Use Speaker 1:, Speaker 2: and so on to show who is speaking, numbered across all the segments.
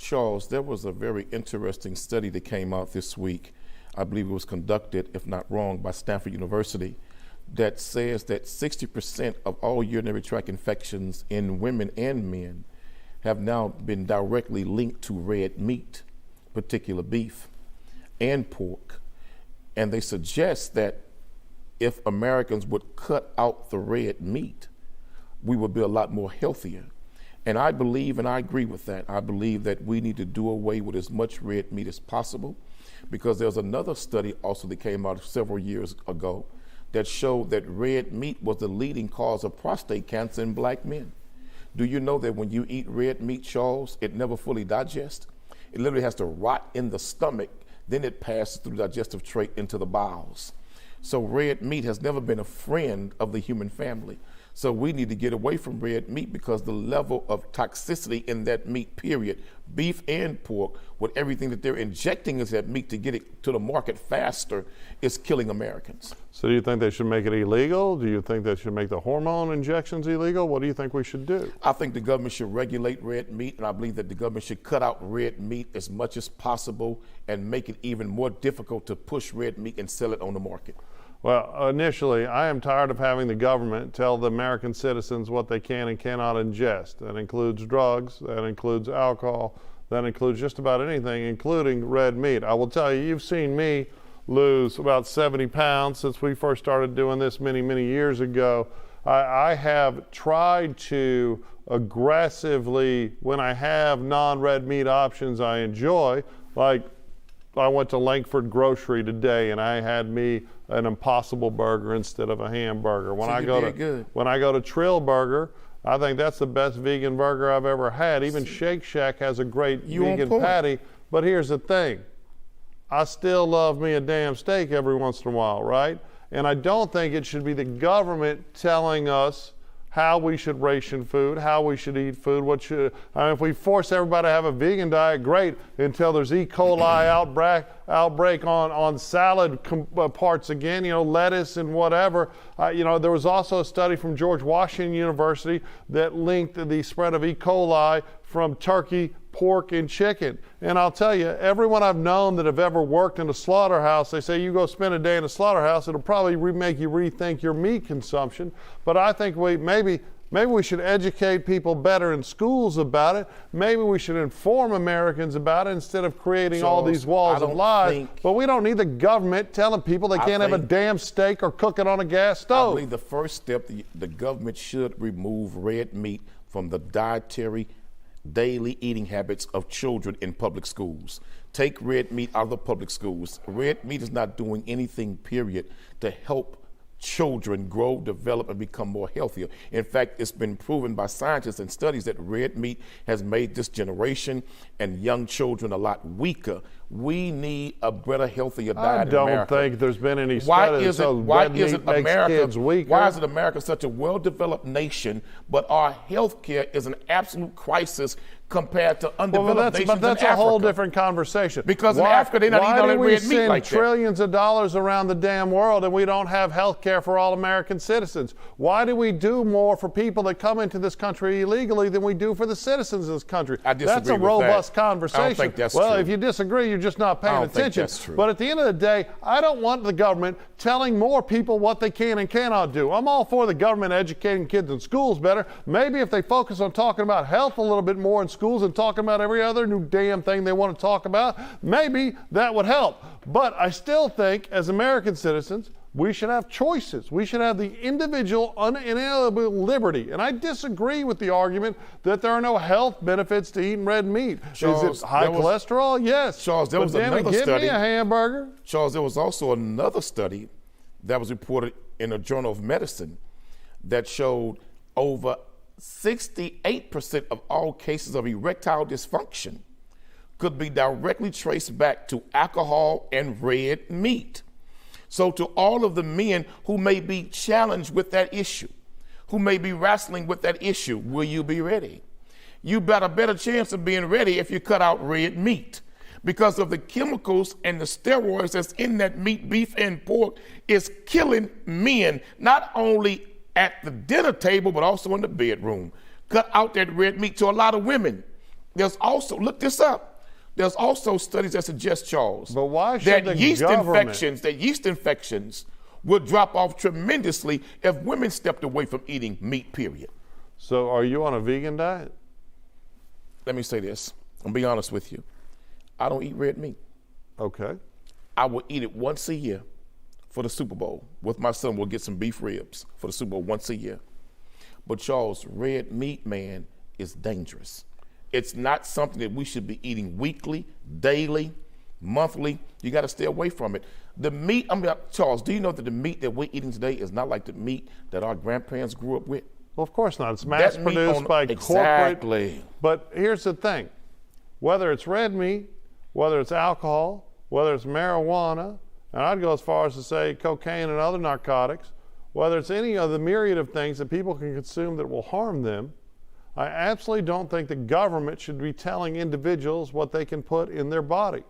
Speaker 1: Charles, there was a very interesting study that came out this week. I believe it was conducted, if not wrong, by Stanford University, that says that 60% of all urinary tract infections in women and men have now been directly linked to red meat, particular beef and pork. And they suggest that if Americans would cut out the red meat, we would be a lot more healthier. And I believe, and I agree with that, I believe that we need to do away with as much red meat as possible, because there's another study also that came out several years ago that showed that red meat was the leading cause of prostate cancer in black men. Do you know that when you eat red meat, Charles, it never fully digests? It literally has to rot in the stomach, then it passes through the digestive tract into the bowels. So red meat has never been a friend of the human family. So we need to get away from red meat, because the level of toxicity in that meat, period, beef and pork, with everything that they're injecting into that meat to get it to the market faster, is killing Americans.
Speaker 2: So do you think they should make it illegal? Do you think they should make the hormone injections illegal? What do you think we should do?
Speaker 1: I think the government should regulate red meat, and I believe that the government should cut out red meat as much as possible and make it even more difficult to push red meat and sell it on the market.
Speaker 2: Well, initially, I am tired of having the government tell the American citizens what they can and cannot ingest. That includes drugs, that includes alcohol, that includes just about anything, including red meat. I will tell you, you've seen me lose about 70 pounds since we first started doing this many, many years ago. I have tried to aggressively, when I have non-red meat options I enjoy, like I went to Langford Grocery today and I had me an Impossible Burger instead of a hamburger. When I go to Trill Burger, I think that's the best vegan burger I've ever had. Even Shake Shack has a great vegan patty. But here's the thing, I still love me a damn steak every once in a while, right? And I don't think it should be the government telling us how we should ration food, how we should eat food, if we force everybody to have a vegan diet, great, until there's E. coli outbreak on salad parts again, lettuce and whatever. There was also a study from George Washington University that linked the spread of E. coli from turkey, pork, and chicken. And I'll tell you, everyone I've known that have ever worked in a slaughterhouse, they say you go spend a day in a slaughterhouse, it'll probably make you rethink your meat consumption. But I think maybe we should educate people better in schools about it. Maybe we should inform Americans about it instead of creating all these walls of lies. But we don't need the government telling people they can't have a damn steak or cook it on a gas stove.
Speaker 1: I believe the first step, the government should remove red meat from the dietary daily eating habits of children in public schools. Take red meat out of the public schools. Red meat is not doing anything, period, to help children grow, develop, and become more healthier. In fact, it's been proven by scientists and studies that red meat has made this generation and young children a lot weaker. We need a better, healthier diet in America.
Speaker 2: I don't think there's been any studies
Speaker 1: Why isn't America such a well-developed nation, but our health care is an absolute crisis compared to undeveloped nations in Africa?
Speaker 2: But that's a whole different conversation.
Speaker 1: Because in Africa, they're not eating all that red meat like that. Why do we send
Speaker 2: trillions of dollars around the damn world and we don't have health care for all American citizens? Why do we do more for people that come into this country illegally than we do for the citizens of this country?
Speaker 1: I disagree
Speaker 2: That's a robust conversation.
Speaker 1: I don't think that's true.
Speaker 2: Well, if you disagree, you're just not paying attention.
Speaker 1: Think that's true.
Speaker 2: But at the end of the day, I don't want the government telling more people what they can and cannot do. I'm all for the government educating kids in schools better. Maybe if they focus on talking about health a little bit more in schools and talking about every other new damn thing they want to talk about, maybe that would help. But I still think, as American citizens, we should have choices. We should have the individual unalienable liberty. And I disagree with the argument that there are no health benefits to eating red meat.
Speaker 1: Charles,
Speaker 2: is it high cholesterol? Yes.
Speaker 1: Charles, there was another study.
Speaker 2: Give me a hamburger.
Speaker 1: Charles, there was also another study that was reported in a journal of medicine that showed over 68% of all cases of erectile dysfunction could be directly traced back to alcohol and red meat. So to all of the men who may be challenged with that issue, who may be wrestling with that issue, will you be ready? You got a better chance of being ready if you cut out red meat, because of the chemicals and the steroids that's in that meat, beef, and pork is killing men, not only at the dinner table, but also in the bedroom. Cut out that red meat. To a lot of women, There's also, look this up, there's also studies that suggest, Charles,
Speaker 2: But why should the
Speaker 1: yeast
Speaker 2: government?
Speaker 1: yeast infections would drop off tremendously if women stepped away from eating meat, period.
Speaker 2: So are you on a vegan diet?
Speaker 1: Let me say this, I'll be honest with you. I don't eat red meat.
Speaker 2: Okay.
Speaker 1: I will eat it once a year for the Super Bowl. With my son, we'll get some beef ribs for the Super Bowl once a year. But Charles, red meat, man, is dangerous. It's not something that we should be eating weekly, daily, monthly. You got to stay away from it. The meat, Charles, do you know that the meat that we're eating today is not like the meat that our grandparents grew up with?
Speaker 2: Well, of course not. It's mass produced by corporate.
Speaker 1: Exactly.
Speaker 2: But here's the thing. Whether it's red meat, whether it's alcohol, whether it's marijuana, and I'd go as far as to say cocaine and other narcotics, whether it's any of the myriad of things that people can consume that will harm them, I absolutely don't think the government should be telling individuals what they can put in their body.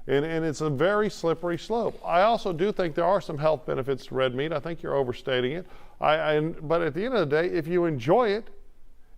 Speaker 2: And it's a very slippery slope. I also do think there are some health benefits to red meat. I think you're overstating it. But at the end of the day, if you enjoy it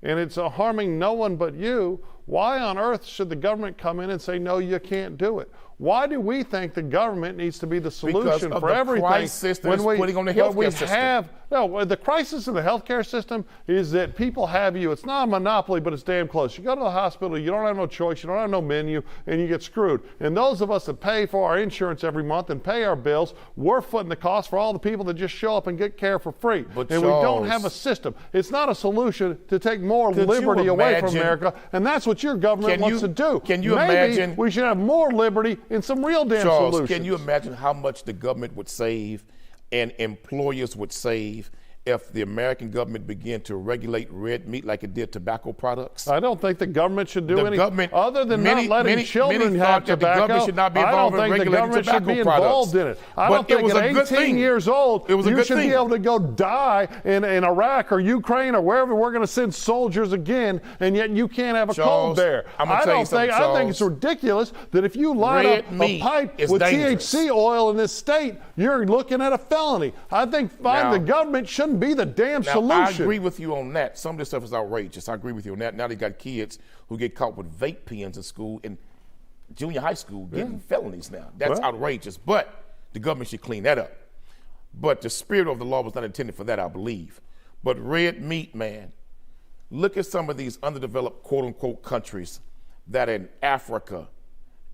Speaker 2: and it's harming no one but you, why on earth should the government come in and say, no, you can't do it? Why do we think the government needs to be the solution for everything?
Speaker 1: Crisis that it's putting on the healthcare system.
Speaker 2: The crisis in the healthcare system is that people have you. It's not a monopoly, but it's damn close. You go to the hospital, you don't have no choice, you don't have no menu, and you get screwed. And those of us that pay for our insurance every month and pay our bills, we're footing the cost for all the people that just show up and get care for free.
Speaker 1: But
Speaker 2: and
Speaker 1: Charles,
Speaker 2: we don't have a system. It's not a solution to take more liberty away from America, and that's what your government wants to do.
Speaker 1: Can you
Speaker 2: Maybe
Speaker 1: imagine?
Speaker 2: We should have more liberty and some real damn
Speaker 1: Charles,
Speaker 2: solutions.
Speaker 1: can you imagine how much the government would save and employers would save if the American government began to regulate red meat like it did tobacco products?
Speaker 2: I don't think the government should do
Speaker 1: The
Speaker 2: anything
Speaker 1: government-
Speaker 2: other than
Speaker 1: many-
Speaker 2: not letting
Speaker 1: many-
Speaker 2: children
Speaker 1: many
Speaker 2: have
Speaker 1: thought that the
Speaker 2: tobacco.
Speaker 1: government should not be
Speaker 2: I don't
Speaker 1: involved in
Speaker 2: think the
Speaker 1: regulating
Speaker 2: government should be
Speaker 1: tobacco
Speaker 2: involved in it. I
Speaker 1: But
Speaker 2: don't think
Speaker 1: it was
Speaker 2: at
Speaker 1: a good
Speaker 2: 18
Speaker 1: thing.
Speaker 2: years old
Speaker 1: It was a
Speaker 2: you
Speaker 1: good
Speaker 2: should
Speaker 1: thing.
Speaker 2: be able to go die in Iraq or Ukraine or wherever we're going to send soldiers again, and yet you can't have a
Speaker 1: Charles,
Speaker 2: cold there.
Speaker 1: I'm gonna tell you something,
Speaker 2: I think it's
Speaker 1: Charles.
Speaker 2: ridiculous that if you light
Speaker 1: Red
Speaker 2: up a
Speaker 1: meat
Speaker 2: pipe
Speaker 1: is
Speaker 2: with
Speaker 1: dangerous.
Speaker 2: THC oil in this state, you're looking at a felony. I think
Speaker 1: Now-
Speaker 2: the government shouldn't be the damn
Speaker 1: Now,
Speaker 2: solution.
Speaker 1: I agree with you on that. Some of this stuff is outrageous. I agree with you on that. Now they got kids who get caught with vape pens in school, in junior high school, getting felonies now. That's
Speaker 2: Well-
Speaker 1: outrageous. But the government should clean that up. But the spirit of the law was not intended for that, I believe. But red meat, man, look at some of these underdeveloped, quote unquote, countries that are in Africa,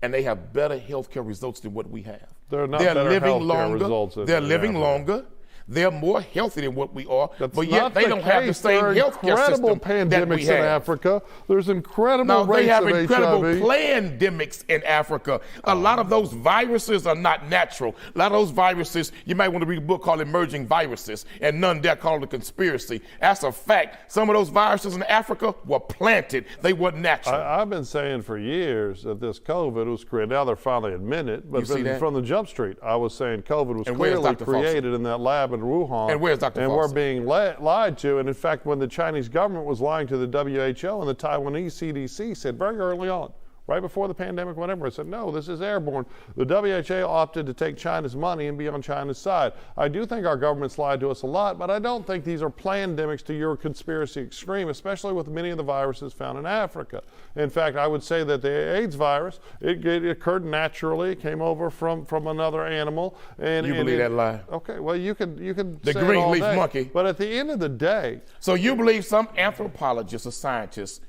Speaker 1: and they have better healthcare results than what we have.
Speaker 2: They're not better
Speaker 1: living
Speaker 2: healthcare
Speaker 1: longer.
Speaker 2: results than
Speaker 1: They're
Speaker 2: in
Speaker 1: living
Speaker 2: Africa.
Speaker 1: longer. They're more healthy than what we are,
Speaker 2: That's
Speaker 1: but yet
Speaker 2: not
Speaker 1: they don't have the
Speaker 2: case.
Speaker 1: same
Speaker 2: There are
Speaker 1: healthcare
Speaker 2: incredible
Speaker 1: system that we
Speaker 2: pandemics in
Speaker 1: have.
Speaker 2: Africa. There's incredible
Speaker 1: Now, they
Speaker 2: rates
Speaker 1: have
Speaker 2: of
Speaker 1: incredible
Speaker 2: HIV.
Speaker 1: pandemics in Africa. A lot of those viruses are not natural. A lot of those viruses, you might want to read a book called Emerging Viruses, and none there called a conspiracy. That's a fact. Some of those viruses in Africa were planted. They weren't natural.
Speaker 2: I've been saying for years that this COVID was created. Now they're finally admitting it, but
Speaker 1: You see that?
Speaker 2: from the jump street, I was saying COVID was
Speaker 1: And where's
Speaker 2: clearly
Speaker 1: Dr. Fauci?
Speaker 2: created in that lab in Wuhan.
Speaker 1: And where's Dr.
Speaker 2: And
Speaker 1: Fauci?
Speaker 2: we're being lied to. And in fact, when the Chinese government was lying to the WHO and the Taiwanese CDC said very early on, right before the pandemic, whatever, it said, no, this is airborne. The WHO opted to take China's money and be on China's side. I do think our government's lied to us a lot, but I don't think these are pandemics to your conspiracy extreme, especially with many of the viruses found in Africa. In fact, I would say that the AIDS virus, it occurred naturally. It came over from another animal. And
Speaker 1: You believe that lie?
Speaker 2: Okay, well, you can
Speaker 1: The
Speaker 2: say it
Speaker 1: green
Speaker 2: all
Speaker 1: leaf
Speaker 2: day,
Speaker 1: monkey.
Speaker 2: but at the end of the day,
Speaker 1: So you believe some anthropologists or scientists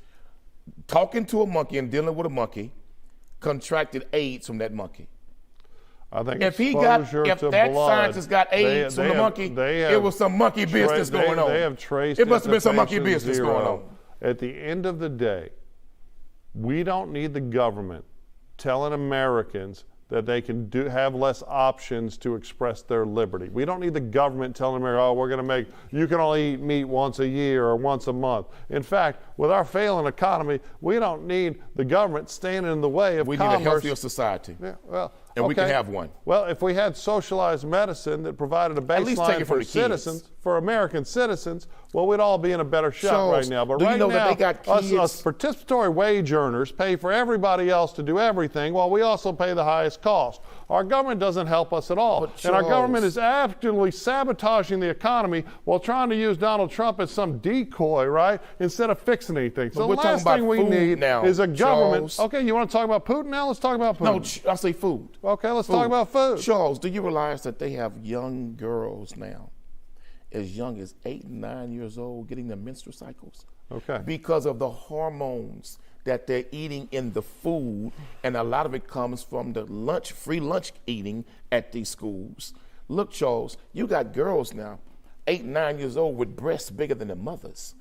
Speaker 1: talking to a monkey and dealing with a monkey contracted AIDS from that monkey?
Speaker 2: I think
Speaker 1: If
Speaker 2: exposure
Speaker 1: if
Speaker 2: to
Speaker 1: that
Speaker 2: blood,
Speaker 1: scientist got AIDS from the monkey, it was some monkey business going on.
Speaker 2: They have traced
Speaker 1: it must have been some monkey
Speaker 2: to patient
Speaker 1: business going
Speaker 2: zero.
Speaker 1: on.
Speaker 2: At the end of the day, we don't need the government telling Americans that they can have less options to express their liberty. We don't need the government telling America, oh, we're going to you can only eat meat once a year or once a month. In fact, with our failing economy, we don't need the government standing in the way of
Speaker 1: We
Speaker 2: commerce.
Speaker 1: need a healthier society.
Speaker 2: Yeah, well,
Speaker 1: and we can have one.
Speaker 2: Well, if we had socialized medicine that provided a
Speaker 1: least take
Speaker 2: baseline
Speaker 1: it from
Speaker 2: for
Speaker 1: the kids.
Speaker 2: citizens, for American citizens, well, we'd all be in a better shot
Speaker 1: Charles,
Speaker 2: right now. But
Speaker 1: do you
Speaker 2: right
Speaker 1: know
Speaker 2: now,
Speaker 1: that they got
Speaker 2: us
Speaker 1: kids-
Speaker 2: participatory wage earners pay for everybody else to do everything, while we also pay the highest cost. Our government doesn't help us at all.
Speaker 1: But
Speaker 2: And our
Speaker 1: Charles-
Speaker 2: government is absolutely sabotaging the economy while trying to use Donald Trump as some decoy, right, instead of fixing anything. So
Speaker 1: we're
Speaker 2: the
Speaker 1: talking
Speaker 2: last
Speaker 1: about
Speaker 2: thing we
Speaker 1: food
Speaker 2: need
Speaker 1: now,
Speaker 2: is a government.
Speaker 1: Charles.
Speaker 2: Okay, you want to talk about Putin now? Let's talk about Putin.
Speaker 1: No, I say food.
Speaker 2: Okay, let's talk about food.
Speaker 1: Charles, do you realize that they have young girls now, as young as 8 and 9 years old, getting their menstrual cycles?
Speaker 2: Okay.
Speaker 1: Because of the hormones that they're eating in the food, and a lot of it comes from the free lunch eating at these schools. Look, Charles, you got girls now, 8 and 9 years old, with breasts bigger than their mothers.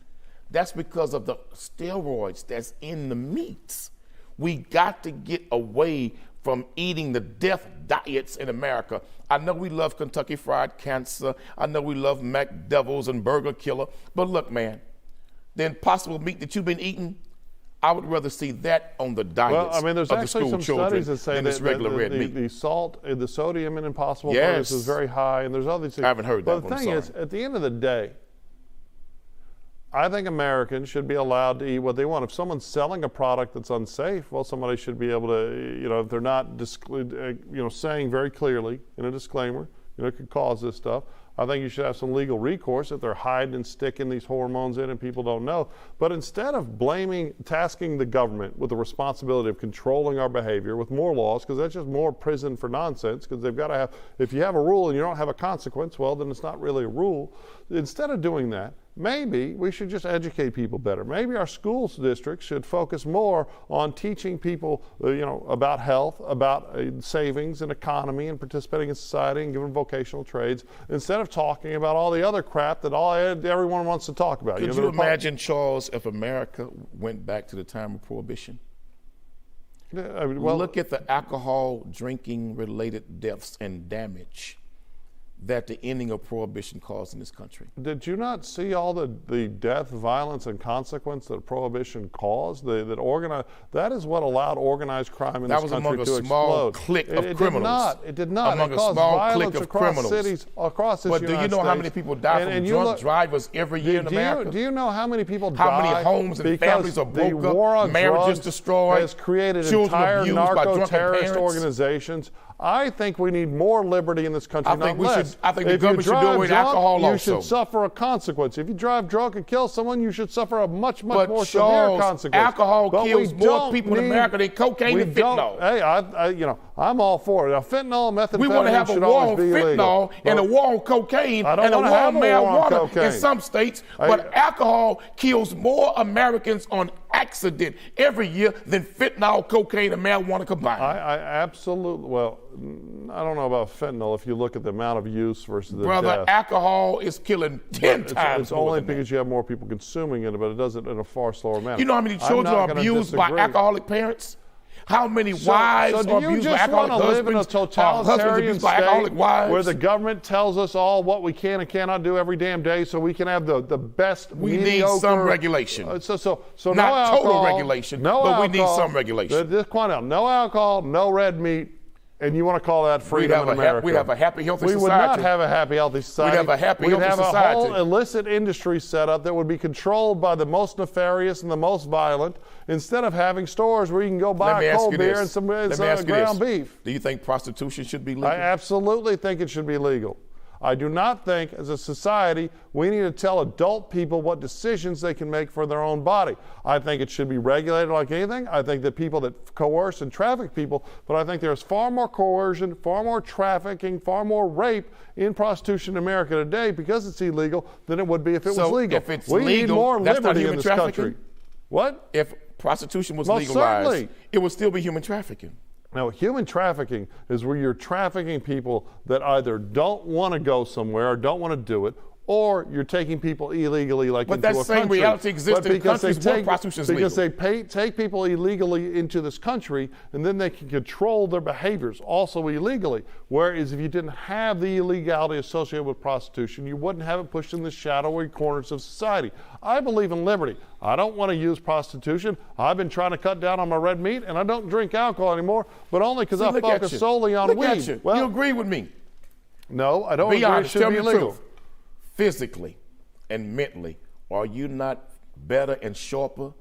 Speaker 1: That's because of the steroids that's in the meats. We got to get away from eating the death diets in America. I know we love Kentucky Fried Cancer. I know we love McDevils and Burger Killer. But look, man, the impossible meat that you've been eating, I would rather see that on the diets
Speaker 2: Well, I mean, there's
Speaker 1: of the
Speaker 2: actually
Speaker 1: school
Speaker 2: some
Speaker 1: children
Speaker 2: studies that say
Speaker 1: than
Speaker 2: that
Speaker 1: this regular red meat.
Speaker 2: the salt, the sodium in Impossible
Speaker 1: Yes.
Speaker 2: Burgers is very high, and there's all these things.
Speaker 1: I haven't heard that
Speaker 2: But
Speaker 1: one,
Speaker 2: the thing is,
Speaker 1: sorry.
Speaker 2: at the end of the day, I think Americans should be allowed to eat what they want. If someone's selling a product that's unsafe, well, somebody should be able to, if they're not, saying very clearly in a disclaimer, it could cause this stuff. I think you should have some legal recourse if they're hiding and sticking these hormones in and people don't know. But instead of tasking the government with the responsibility of controlling our behavior with more laws, because that's just more prison for nonsense, because they've got to have, if you have a rule and you don't have a consequence, well, then it's not really a rule. Instead of doing that, maybe we should just educate people better. Maybe our schools districts should focus more on teaching people, about health, about savings and economy and participating in society and giving vocational trades, instead of talking about all the other crap that everyone wants to talk about.
Speaker 1: Could you imagine, Charles, if America went back to the time of Prohibition?
Speaker 2: I mean, well,
Speaker 1: look at the alcohol drinking related deaths and damage that the ending of Prohibition caused in this country.
Speaker 2: did you not see all the death, violence, and consequence that Prohibition caused? That is what allowed organized crime in
Speaker 1: That
Speaker 2: this
Speaker 1: was
Speaker 2: country
Speaker 1: among a
Speaker 2: to
Speaker 1: small
Speaker 2: explode.
Speaker 1: clique of criminals.
Speaker 2: It did not.
Speaker 1: Among
Speaker 2: It
Speaker 1: a
Speaker 2: caused
Speaker 1: small
Speaker 2: violence
Speaker 1: clique of
Speaker 2: across
Speaker 1: criminals.
Speaker 2: cities across this
Speaker 1: But do you
Speaker 2: United
Speaker 1: know how
Speaker 2: States.
Speaker 1: many people die from
Speaker 2: And
Speaker 1: drunk drivers every year in America?
Speaker 2: Do you know how many people
Speaker 1: How
Speaker 2: die
Speaker 1: many homes and
Speaker 2: because
Speaker 1: families are
Speaker 2: the
Speaker 1: broke up,
Speaker 2: war on
Speaker 1: marriages
Speaker 2: drugs
Speaker 1: destroyed,
Speaker 2: has created
Speaker 1: children
Speaker 2: entire
Speaker 1: abused by drunken
Speaker 2: narco-terrorist
Speaker 1: parents?
Speaker 2: organizations? I think we need more liberty in this country,
Speaker 1: I think
Speaker 2: not less.
Speaker 1: I think the
Speaker 2: If you
Speaker 1: government should do
Speaker 2: drive
Speaker 1: it with
Speaker 2: drunk,
Speaker 1: alcohol
Speaker 2: you
Speaker 1: also.
Speaker 2: should suffer a consequence. If you drive drunk and kill someone, you should suffer a much
Speaker 1: But
Speaker 2: more
Speaker 1: Charles,
Speaker 2: severe consequence.
Speaker 1: alcohol
Speaker 2: But
Speaker 1: kills
Speaker 2: we
Speaker 1: more
Speaker 2: don't
Speaker 1: people in
Speaker 2: need-
Speaker 1: America than cocaine
Speaker 2: we
Speaker 1: and
Speaker 2: don't-
Speaker 1: fentanyl.
Speaker 2: Hey, I'm all for it. Now, fentanyl, methamphetamine
Speaker 1: We want to have a
Speaker 2: should
Speaker 1: war
Speaker 2: always
Speaker 1: on
Speaker 2: be illegal.
Speaker 1: fentanyl and a
Speaker 2: But-
Speaker 1: war on cocaine
Speaker 2: I don't
Speaker 1: and a
Speaker 2: wanna
Speaker 1: war
Speaker 2: have
Speaker 1: on
Speaker 2: a war on
Speaker 1: marijuana
Speaker 2: cocaine.
Speaker 1: in some states, but alcohol kills more Americans on accident every year than fentanyl, cocaine, and marijuana combined.
Speaker 2: I absolutely, well, I don't know about fentanyl if you look at the amount of use versus the
Speaker 1: Brother,
Speaker 2: death.
Speaker 1: alcohol is killing 10 times
Speaker 2: It's
Speaker 1: more
Speaker 2: only
Speaker 1: than that.
Speaker 2: because you have more people consuming it, but it does it in a far slower manner.
Speaker 1: You know how many
Speaker 2: I'm
Speaker 1: children
Speaker 2: not
Speaker 1: are
Speaker 2: gonna
Speaker 1: abused by
Speaker 2: disagree.
Speaker 1: alcoholic parents? How many wives
Speaker 2: so do
Speaker 1: are
Speaker 2: you
Speaker 1: abused by
Speaker 2: just
Speaker 1: alcoholic
Speaker 2: want to live in a
Speaker 1: husbands? Husbands
Speaker 2: totalitarian
Speaker 1: abused by alcoholic
Speaker 2: state
Speaker 1: wives?
Speaker 2: where the government tells us all what we can and cannot do every damn day so we can have the best
Speaker 1: We need
Speaker 2: mediocre,
Speaker 1: some regulation.
Speaker 2: So
Speaker 1: Not
Speaker 2: no alcohol,
Speaker 1: total regulation,
Speaker 2: no
Speaker 1: but
Speaker 2: alcohol,
Speaker 1: we need some regulation.
Speaker 2: This Quanell, no alcohol, no red meat, and you want to call that freedom in America?
Speaker 1: We'd have a happy, healthy
Speaker 2: We
Speaker 1: society.
Speaker 2: would not have a happy, healthy society.
Speaker 1: We'd have a happy,
Speaker 2: We'd
Speaker 1: healthy
Speaker 2: have
Speaker 1: society.
Speaker 2: a whole illicit industry set up that would be controlled by the most nefarious and the most violent, instead of having stores where you can go buy a cold beer and some ground beef.
Speaker 1: Do you think prostitution should be legal?
Speaker 2: I absolutely think it should be legal. I do not think, as a society, we need to tell adult people what decisions they can make for their own body. I think it should be regulated like anything. I think that people that coerce and traffic people, but I think there's far more coercion, far more trafficking, far more rape in prostitution in America today because it's illegal than it would be if it was legal.
Speaker 1: If it's
Speaker 2: we need
Speaker 1: legal,
Speaker 2: more
Speaker 1: that's not
Speaker 2: liberty in
Speaker 1: human
Speaker 2: this
Speaker 1: trafficking?
Speaker 2: country. What?
Speaker 1: If prostitution was
Speaker 2: Most
Speaker 1: legalized,
Speaker 2: certainly.
Speaker 1: it would still be human trafficking.
Speaker 2: Now, human trafficking is where you're trafficking people that either don't want to go somewhere or don't want to do it, or you're taking people illegally like
Speaker 1: But
Speaker 2: into a country.
Speaker 1: that same reality exists in countries where prostitution is legal.
Speaker 2: Because they take people illegally into this country, and then they can control their behaviors also illegally. Whereas if you didn't have the illegality associated with prostitution, you wouldn't have it pushed in the shadowy corners of society. I believe in liberty. I don't want to use prostitution. I've been trying to cut down on my red meat, and I don't drink alcohol anymore, but only because I focus solely on weed.
Speaker 1: Well, you agree with me?
Speaker 2: No, I don't
Speaker 1: Be
Speaker 2: agree
Speaker 1: honest,
Speaker 2: it should
Speaker 1: tell
Speaker 2: be
Speaker 1: me the
Speaker 2: illegal.
Speaker 1: truth. Physically and mentally, are you not better and sharper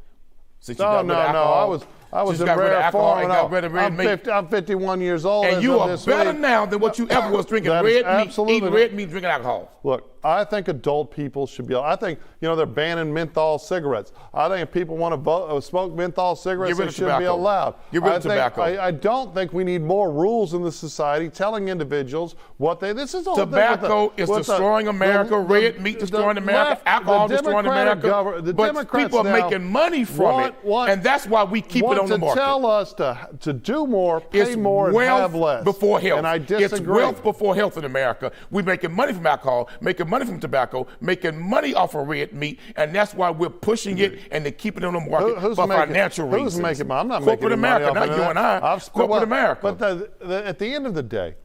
Speaker 1: since you got rid of alcohol?
Speaker 2: I was in
Speaker 1: red
Speaker 2: rare form.
Speaker 1: I'm
Speaker 2: 51 years old.
Speaker 1: And you are better
Speaker 2: week.
Speaker 1: now than what you ever was drinking red meat, eating red meat, drinking alcohol.
Speaker 2: Look, I think adult people should be. I think they're banning menthol cigarettes. I think if people want to smoke menthol cigarettes, they should be allowed.
Speaker 1: Get rid of tobacco.
Speaker 2: I don't think we need more rules in the society telling individuals what they. This is the whole
Speaker 1: tobacco is destroying America. Red meat destroying America. Alcohol destroying America. But people are making money from it, and that's why we keep it on the market.
Speaker 2: To tell us to do more, pay more, and have less.
Speaker 1: Before health.
Speaker 2: And I disagree.
Speaker 1: It's wealth before health in America. We're making money from alcohol, making money from tobacco, making money off of red meat, and that's why we're pushing it and to keep it on the market for financial reasons.
Speaker 2: Who's making money? I'm not
Speaker 1: corporate
Speaker 2: making money
Speaker 1: America,
Speaker 2: off
Speaker 1: not you and I. Corporate America.
Speaker 2: But at the end of the day,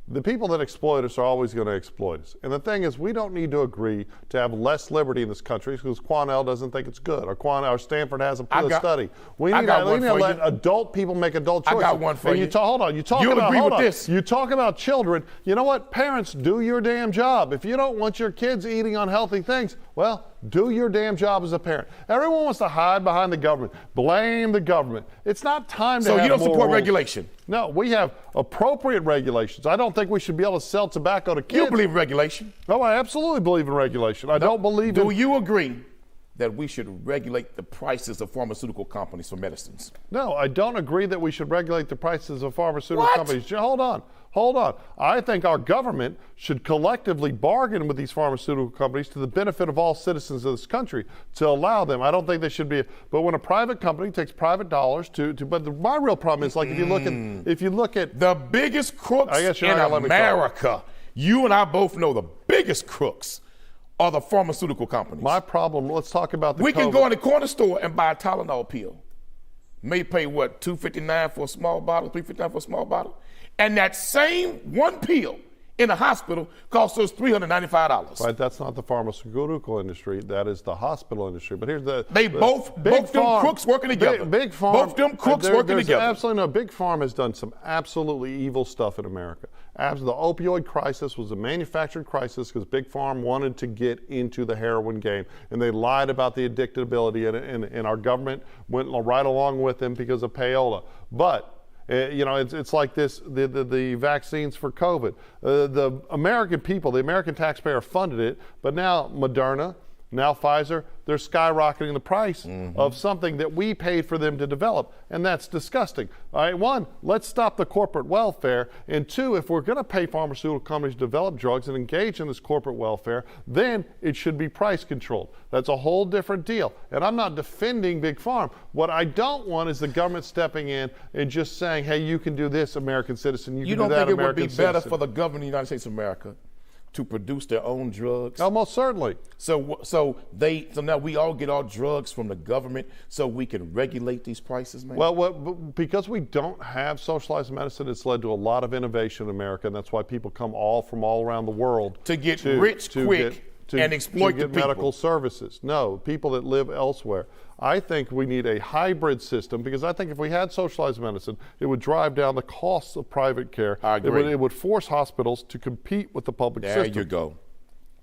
Speaker 2: the people that exploit us are always going to exploit us. And the thing is, we don't need to agree to have less liberty in this country because Quanell doesn't think it's good, or Stanford hasn't put a study. We need to let adult people make adult choices.
Speaker 1: I got one for you.
Speaker 2: Hold on. You talk about children. You know what? Parents, do your damn job. If you don't want your kids eating unhealthy things, well, do your damn job as a parent. Everyone wants to hide behind the government. Blame the government. It's not time to have more
Speaker 1: So you don't support
Speaker 2: rules.
Speaker 1: regulation?
Speaker 2: No, we have appropriate regulations. I don't think we should be able to sell tobacco to kids.
Speaker 1: You believe in regulation?
Speaker 2: No, I absolutely believe in regulation. I don't believe
Speaker 1: Do you agree that we should regulate the prices of pharmaceutical companies for medicines?
Speaker 2: No, I don't agree that we should regulate the prices of pharmaceutical companies. Hold on. I think our government should collectively bargain with these pharmaceutical companies to the benefit of all citizens of this country to allow them. I don't think they should be. But when a private company takes private dollars my real problem is like if you look at
Speaker 1: the biggest crooks in America. You and I both know the biggest crooks are the pharmaceutical companies.
Speaker 2: My problem, let's talk about
Speaker 1: We can go in the corner store and buy a Tylenol pill. May pay what, $2.59 for a small bottle, $3.59 for a small bottle? And that same one pill in a hospital costs us $395.
Speaker 2: Right, that's not the pharmaceutical industry. That is the hospital industry. But here's both
Speaker 1: them crooks working together.
Speaker 2: Big Pharma,
Speaker 1: both them crooks working together.
Speaker 2: Absolutely no. Big Pharma has done some absolutely evil stuff in America. The opioid crisis was a manufactured crisis because Big Pharma wanted to get into the heroin game, and they lied about the addictability, and our government went right along with them because of payola. But it's like this, the vaccines for COVID. The American people, the American taxpayer funded it, but now Moderna, now Pfizer, they're skyrocketing the price of something that we paid for them to develop, and that's disgusting. All right, one, let's stop the corporate welfare, and two, if we're going to pay pharmaceutical companies to develop drugs and engage in this corporate welfare, then it should be price controlled. That's a whole different deal, and I'm not defending Big Pharma. What I don't want is the government stepping in and just saying, hey, you can do this, American citizen, you can do that, American citizen. You don't think it would be better
Speaker 1: for the government of the United States of America to produce their own drugs?
Speaker 2: Almost certainly.
Speaker 1: So now we all get our drugs from the government so we can regulate these prices, man?
Speaker 2: Well, because we don't have socialized medicine, it's led to a lot of innovation in America, and that's why people come from all around the world
Speaker 1: to get rich quick and exploit the people.
Speaker 2: Medical services. No, people that live elsewhere. I think we need a hybrid system because I think if we had socialized medicine, it would drive down the costs of private care.
Speaker 1: I agree.
Speaker 2: It would force hospitals to compete with the public system.
Speaker 1: There you go.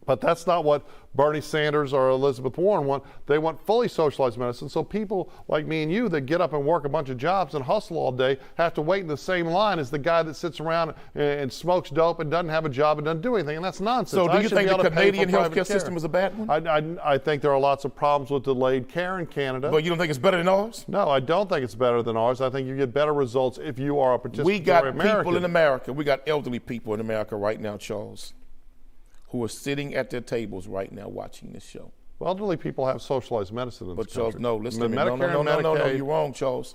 Speaker 2: But that's not what Bernie Sanders or Elizabeth Warren want. They want fully socialized medicine. So people like me and you that get up and work a bunch of jobs and hustle all day have to wait in the same line as the guy that sits around and smokes dope and doesn't have a job and doesn't do anything. And that's nonsense.
Speaker 1: So do you think the Canadian healthcare system is a bad one?
Speaker 2: I think there are lots of problems with delayed care in Canada.
Speaker 1: But you don't think it's better than ours?
Speaker 2: No, I don't think it's better than ours. I think you get better results if you are a participatory American.
Speaker 1: We got people in America. We got elderly people in America right now, Charles, who are sitting at their tables right now watching this show.
Speaker 2: Well, elderly people have socialized medicine in this country.
Speaker 1: Charles, no, listen to me. No, you're wrong, Charles.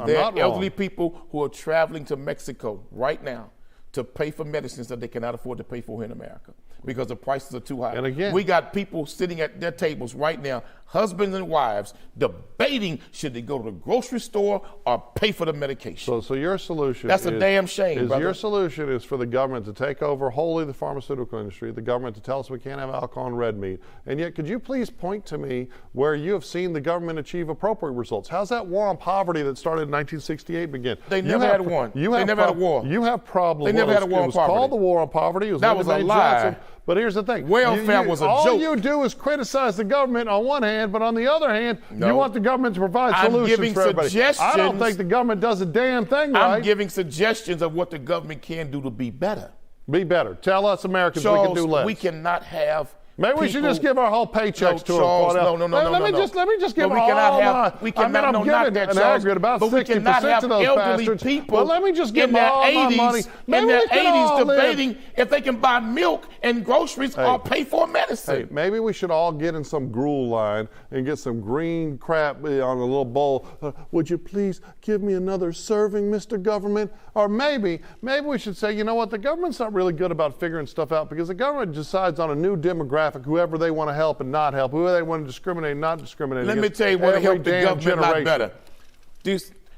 Speaker 2: There are
Speaker 1: elderly people who are traveling to Mexico right now to pay for medicines that they cannot afford to pay for here in America. because the prices are too high.
Speaker 2: And again,
Speaker 1: we got people sitting at their tables right now, husbands and wives, debating should they go to the grocery store or pay for the medication.
Speaker 2: So your solution
Speaker 1: That's a damn shame, brother.
Speaker 2: Your solution is for the government to take over wholly the pharmaceutical industry, the government to tell us we can't have alcohol and red meat. And yet, could you please point to me where you have seen the government achieve appropriate results? How's that war on poverty that started in 1968 begin?
Speaker 1: They never had one. They never had a war.
Speaker 2: You have problems.
Speaker 1: They never had a war on poverty.
Speaker 2: It was called the war on poverty. It was
Speaker 1: that was a lie.
Speaker 2: Johnson. But here's the thing.
Speaker 1: Welfare was a joke.
Speaker 2: All you do is criticize the government on one hand, but on the other hand, you want the government to provide solutions for everybody. I don't think the government does a damn thing right.
Speaker 1: I'm giving suggestions of what the government can do to be better.
Speaker 2: Be better. Tell us Americans we can do less.
Speaker 1: We cannot have.
Speaker 2: Maybe we should just give our whole paychecks to them. Let me just give all my.
Speaker 1: We cannot,
Speaker 2: I'm giving an aggregate about 60% to those bastards. But let me just give them all my money.
Speaker 1: In their 80s debating if they can buy milk and groceries or pay for medicine.
Speaker 2: Hey, maybe we should all get in some gruel line and get some green crap on a little bowl. Would you please give me another serving, Mr. Government? Or maybe we should say, you know what, the government's not really good about figuring stuff out because the government decides on a new demographic, whoever they want to help and not help, whoever they want to discriminate and not discriminate.
Speaker 1: Let me tell you what help the government not better.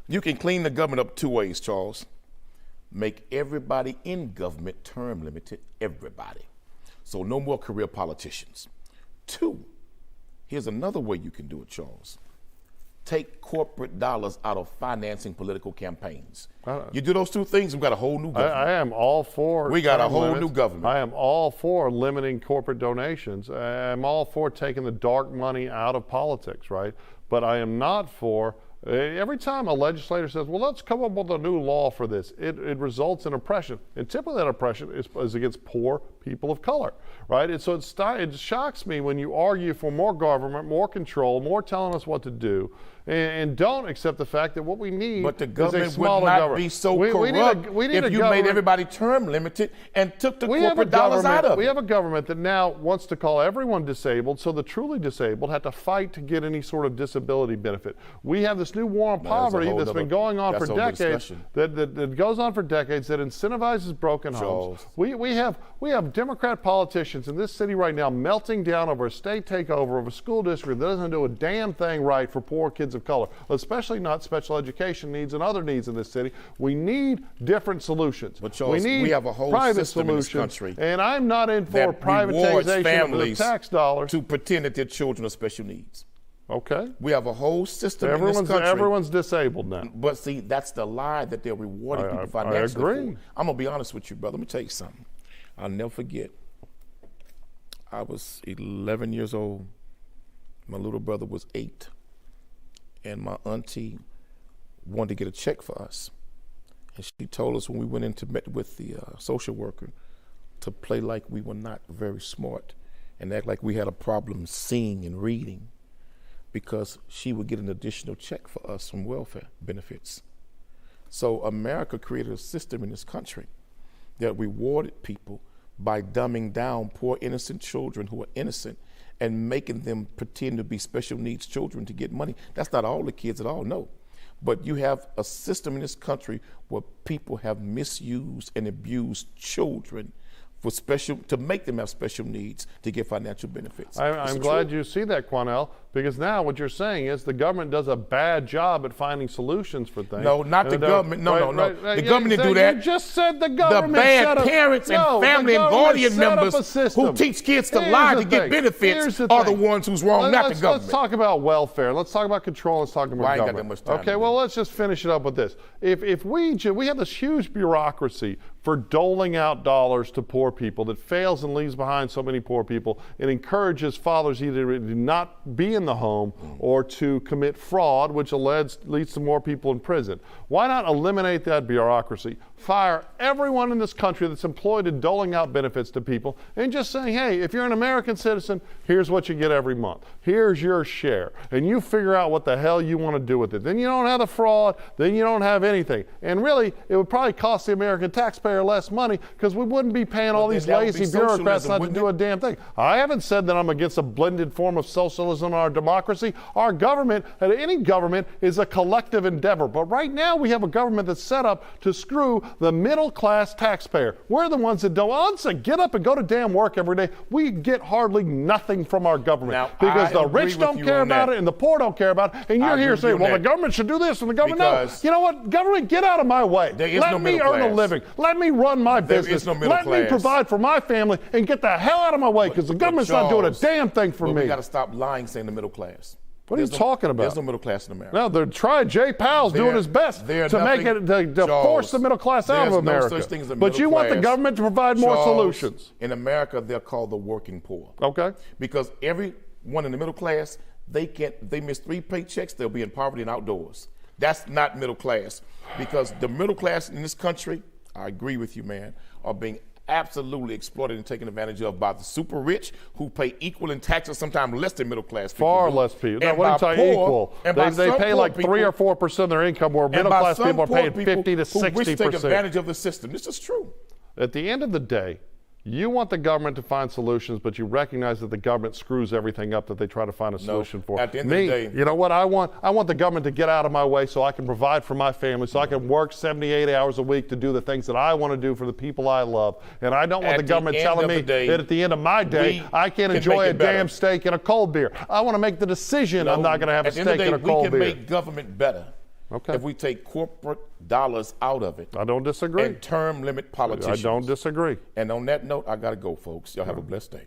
Speaker 1: You can clean the government up two ways, Charles. Make everybody in government term limited, everybody. So no more career politicians. Two, here's another way you can do it, Charles. Take corporate dollars out of financing political campaigns. You do those two things, we've got a whole new government.
Speaker 2: I am all for.
Speaker 1: We got a whole new government.
Speaker 2: I am all for limiting corporate donations. I'm all for taking the dark money out of politics, right? But I am not for. Every time a legislator says, well, let's come up with a new law for this, it results in oppression. And typically that oppression is against poor people of color, right? And so it shocks me when you argue for more government, more control, more telling us what to do, and don't accept the fact that what we need
Speaker 1: but the
Speaker 2: is
Speaker 1: government
Speaker 2: a smaller
Speaker 1: would not
Speaker 2: government.
Speaker 1: be so corrupt if you made everybody term limited and took the corporate dollars out of it.
Speaker 2: We have a government that now wants to call everyone disabled, so the truly disabled have to fight to get any sort of disability benefit. We have this new war on poverty that's been going on for decades, that goes on for decades, that incentivizes broken homes. We have Democrat politicians in this city right now melting down over a state takeover of a school district that doesn't do a damn thing right for poor kids of color, especially not special education needs and other needs in this city. We need different solutions.
Speaker 1: But Charles, we have a whole system in this country,
Speaker 2: and I'm not in for privatization of the tax dollars
Speaker 1: to pretend that their children are special needs.
Speaker 2: Okay.
Speaker 1: We have a whole system in this country.
Speaker 2: Everyone's disabled now.
Speaker 1: But see, that's the lie that they're rewarding people financially.
Speaker 2: I agree.
Speaker 1: I'm going to be honest with you, brother. Let me tell you something. I'll never forget. I was 11 years old. My little brother was 8. And my auntie wanted to get a check for us. And she told us when we went in to meet with the social worker to play like we were not very smart and act like we had a problem seeing and reading, because she would get an additional check for us from welfare benefits. So America created a system in this country that rewarded people by dumbing down poor innocent children who are innocent and making them pretend to be special needs children to get money. That's not all the kids at all, no. But you have a system in this country where people have misused and abused children for to make them have special needs to get financial benefits.
Speaker 2: I'm glad you see that, Quanell, because now what you're saying is the government does a bad job at finding solutions for things.
Speaker 1: No, not the government. No. The government didn't do that.
Speaker 2: You just said the government.
Speaker 1: The bad parents and family and guardian members who teach kids to lie to get benefits are the ones who's wrong, not the government.
Speaker 2: Let's talk about welfare. Let's talk about control. Let's talk about government.
Speaker 1: I ain't got that much time.
Speaker 2: Okay, well, let's just finish it up with this. If we have this huge bureaucracy for doling out dollars to poor people that fails and leaves behind so many poor people and encourages fathers either to not be in the home or to commit fraud, which leads to more people in prison. Why not eliminate that bureaucracy? Fire everyone in this country that's employed in doling out benefits to people and just saying, hey, if you're an American citizen, here's what you get every month. Here's your share. And you figure out what the hell you want to do with it. Then you don't have the fraud. Then you don't have anything. And really, it would probably cost the American taxpayer less money because we wouldn't be paying all these lazy bureaucrats not to do a damn thing. I haven't said that I'm against a blended form of socialism in our our democracy. Our government, and any government, is a collective endeavor. But right now we have a government that's set up to screw the middle-class taxpayer. We're the ones that don't. Once they get up and go to damn work every day, we get hardly nothing from our government.
Speaker 1: Now,
Speaker 2: because the
Speaker 1: agree
Speaker 2: rich
Speaker 1: with
Speaker 2: don't
Speaker 1: you
Speaker 2: care
Speaker 1: on
Speaker 2: about
Speaker 1: that.
Speaker 2: it and the poor don't care about it. And you're here saying, well, the government should do this and the government
Speaker 1: Because
Speaker 2: no. You know what? Government, get out of my way.
Speaker 1: There is
Speaker 2: Let
Speaker 1: no
Speaker 2: me
Speaker 1: middle
Speaker 2: earn a
Speaker 1: class.
Speaker 2: living. Let me run my
Speaker 1: There
Speaker 2: business.
Speaker 1: is no middle
Speaker 2: Let me
Speaker 1: class.
Speaker 2: provide for my family and get the hell out of my way because the government's not doing a damn thing for me.
Speaker 1: We got to stop lying saying the middle class.
Speaker 2: What are you talking about?
Speaker 1: There's no middle class in America.
Speaker 2: No, they're trying. Jay Powell's doing his best to make it, to force the middle class out of America.
Speaker 1: No such thing as a
Speaker 2: but you
Speaker 1: middle
Speaker 2: want the
Speaker 1: class.
Speaker 2: government to provide more
Speaker 1: Charles,
Speaker 2: solutions.
Speaker 1: In America, they're called the working poor.
Speaker 2: Okay.
Speaker 1: Because everyone in the middle class, they miss 3 paychecks, they'll be in poverty and outdoors. That's not middle class. Because the middle class in this country, I agree with you, man, are being absolutely exploited and taken advantage of by the super rich who pay equal in taxes, sometimes less than middle class people.
Speaker 2: Far less people. No, what are you talking equal? They pay like 3 or 4% of their income, where middle class people are paying 50 to 60%.
Speaker 1: Who wish to take advantage of the system. This is true.
Speaker 2: At the end of the day, you want the government to find solutions, but you recognize that the government screws everything up that they try to find a solution for.
Speaker 1: At the end of the day,
Speaker 2: you know what I want? I want the government to get out of my way so I can provide for my family, so I can work 78 hours a week to do the things that I want to do for the people I love. And I don't want the government telling me that at the end of my day, I can't enjoy a damn steak and a cold beer. I want to make the decision I'm not going to have a steak and a cold beer.
Speaker 1: We can make government better.
Speaker 2: Okay.
Speaker 1: If we take corporate dollars out of it.
Speaker 2: I don't disagree.
Speaker 1: And term limit politicians.
Speaker 2: I don't disagree.
Speaker 1: And on that note, I got to go, folks. Y'all have a blessed day.